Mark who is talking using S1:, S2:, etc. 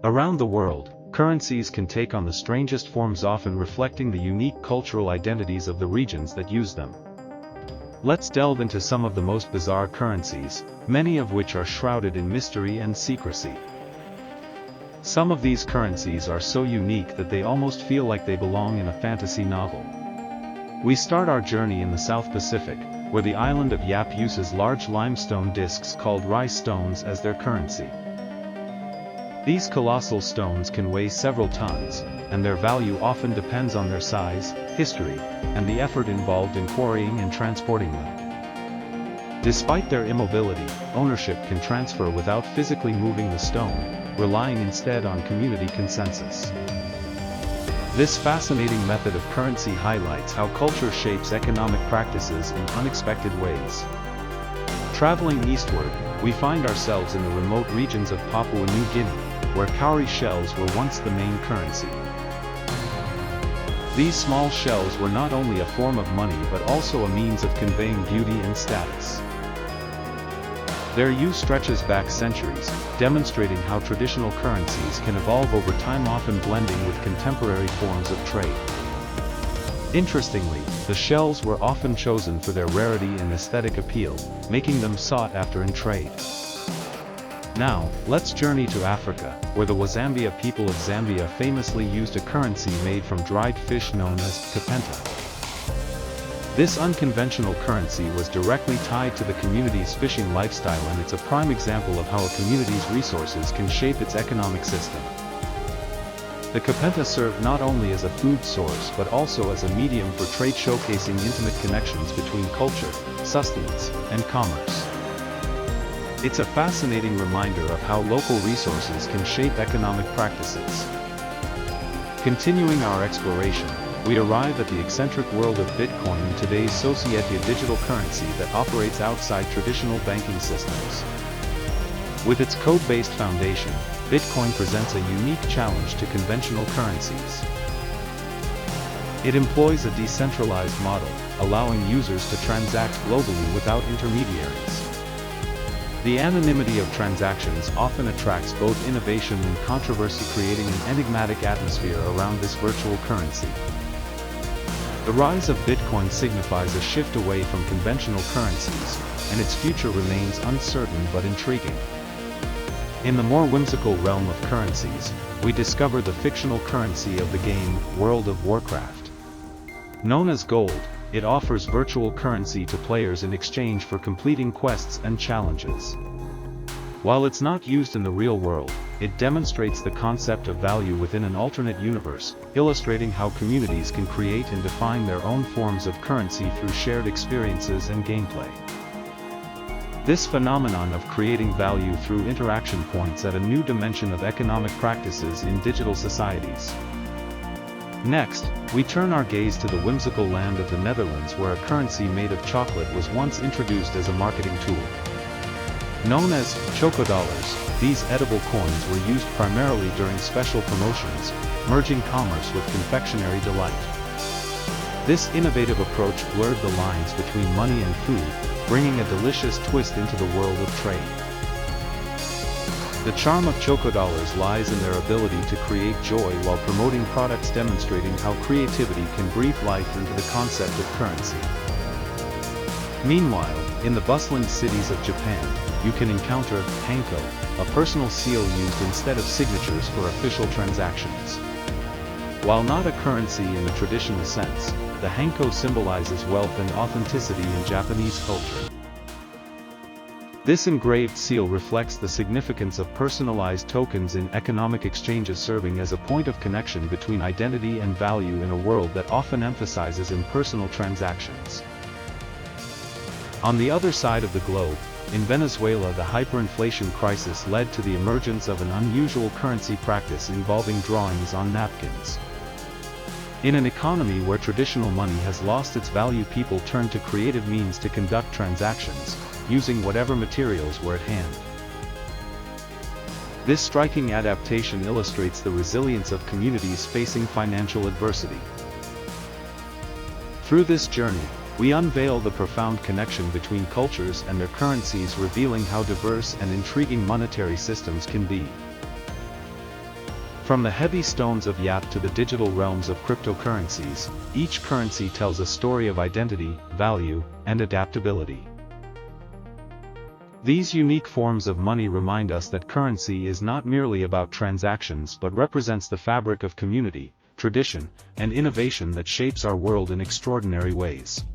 S1: Around the world, currencies can take on the strangest forms, often reflecting the unique cultural identities of the regions that use them. Let's delve into some of the most bizarre currencies, many of which are shrouded in mystery and secrecy. Some of these currencies are so unique that they almost feel like they belong in a fantasy novel. We start our journey in the South Pacific, where the island of Yap uses large limestone discs called Rai Stones as their currency. These colossal stones can weigh several tons, and their value often depends on their size, history, and the effort involved in quarrying and transporting them. Despite their immobility, ownership can transfer without physically moving the stone, relying instead on community consensus. This fascinating method of currency highlights how culture shapes economic practices in unexpected ways. Traveling eastward, we find ourselves in the remote regions of Papua New Guinea, where cowry shells were once the main currency. These small shells were not only a form of money but also a means of conveying beauty and status. Their use stretches back centuries, demonstrating how traditional currencies can evolve over time, often blending with contemporary forms of trade. Interestingly, the shells were often chosen for their rarity and aesthetic appeal, making them sought after in trade. Now, let's journey to Africa, where the Wazambia people of Zambia famously used a currency made from dried fish known as Kapenta. This unconventional currency was directly tied to the community's fishing lifestyle, and it's a prime example of how a community's resources can shape its economic system. The Kapenta served not only as a food source but also as a medium for trade, showcasing intimate connections between culture, sustenance, and commerce. It's a fascinating reminder of how local resources can shape economic practices. Continuing our exploration, we arrive at the eccentric world of Bitcoin, today's society digital currency that operates outside traditional banking systems. With its code-based foundation, Bitcoin presents a unique challenge to conventional currencies. It employs a decentralized model, allowing users to transact globally without intermediaries. The anonymity of transactions often attracts both innovation and controversy, creating an enigmatic atmosphere around this virtual currency. The rise of Bitcoin signifies a shift away from conventional currencies, and its future remains uncertain but intriguing. In the more whimsical realm of currencies, we discover the fictional currency of the game, World of Warcraft. Known as gold, it offers virtual currency to players in exchange for completing quests and challenges. While it's not used in the real world, it demonstrates the concept of value within an alternate universe, illustrating how communities can create and define their own forms of currency through shared experiences and gameplay. This phenomenon of creating value through interaction points at a new dimension of economic practices in digital societies. Next, we turn our gaze to the whimsical land of the Netherlands, where a currency made of chocolate was once introduced as a marketing tool. Known as Chocodollars, these edible coins were used primarily during special promotions, merging commerce with confectionery delight. This innovative approach blurred the lines between money and food, bringing a delicious twist into the world of trade. The charm of Chocodollars lies in their ability to create joy while promoting products, demonstrating how creativity can breathe life into the concept of currency. Meanwhile, in the bustling cities of Japan, you can encounter Hanko, a personal seal used instead of signatures for official transactions. While not a currency in the traditional sense, the Hanko symbolizes wealth and authenticity in Japanese culture. This engraved seal reflects the significance of personalized tokens in economic exchanges, serving as a point of connection between identity and value in a world that often emphasizes impersonal transactions. On the other side of the globe, in Venezuela, the hyperinflation crisis led to the emergence of an unusual currency practice involving drawings on napkins. In an economy where traditional money has lost its value, people turn to creative means to conduct transactions, using whatever materials were at hand. This striking adaptation illustrates the resilience of communities facing financial adversity. Through this journey, we unveil the profound connection between cultures and their currencies, revealing how diverse and intriguing monetary systems can be. From the heavy stones of Yap to the digital realms of cryptocurrencies, each currency tells a story of identity, value, and adaptability. These unique forms of money remind us that currency is not merely about transactions but represents the fabric of community, tradition, and innovation that shapes our world in extraordinary ways.